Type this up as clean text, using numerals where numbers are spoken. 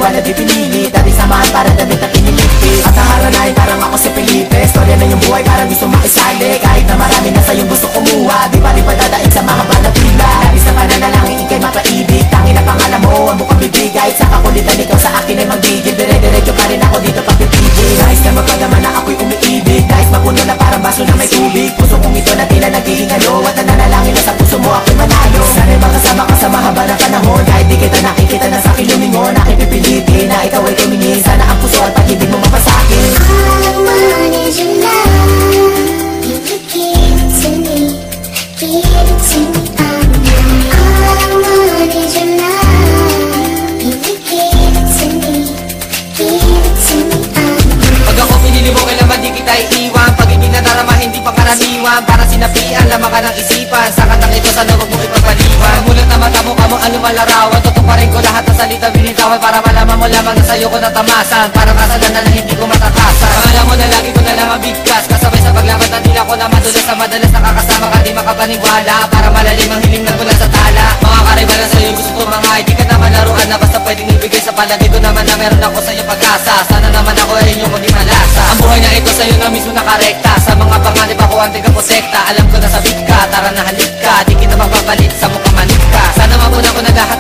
wala di pinili. Dati samahan para damit na pinilipit. At naharanahin parang ako si Felipe. Storya na yung buhay parang gusto makisali. Kahit na marami na sa'yong gusto kumuha, di pa rin padadaig sa mga bala pila. Labis na pananalangin ikay mapaibig. Tangin na pangalan mo, ang bukang bibig. Kahit sa kakulitan ikaw sa akin ay magigil. Dire-diretso pa rin ako dito pagpipigil. Nais na magpagaman na ako'y umiibig. Nais mapuno na parang baso na may tubig. Puso kong ito na tila naghihingalo. At nananalangin na sa puso mo ako'y manalo. Sana'y makasama ka sa mahaba ng panahon. Kahit di kita nakikita na sa'kin lumingon. Aking pipilitin na ikaw ay tumingin. Sana ang puso at pag-ibig mo mapasakin. All I want is your love. You can give it to me. Give it to me. All I want is your love. You can give it to me. Give it to me. Pag ako pinili mo, kailangan di kita iiwan. Pag hindi nadarama, hindi pa karaniwan. Para sinapian, lamang ka ng isipan. Sa katang ito, sana huwag mo ipagpaliwan. Mulat na mata mo ka mo, ano malarawan. Tutuparin ko lahat ng salita binitawan. Para malaman mo lamang na sa'yo ko natamasan. Para kasalan na hindi ko matatasan. Pangalan mo na lagi ko na lang mabigkas. Kasabay sa paglaban na nila ko na madulas. Na madalas nakakasama ka, di makapaniwala. Para malalim ang hiling na mula sa tala. Mga karibala sa'yo gusto ko mga di ka naman laruan na basta pwedeng ibigay sa palagi ko naman na meron ako sa'yo pag-asa. Sana naman ako ay inyong maging malasa. Ang buhay na ito sa'yo na mismo nakarekta. Sa mga panganib ako ang tiga-protekta. Alam ko na sabik ka, tara na halik ka. Di kita mapapalit sa mukha manik ka. Sana mapuna ko na lahat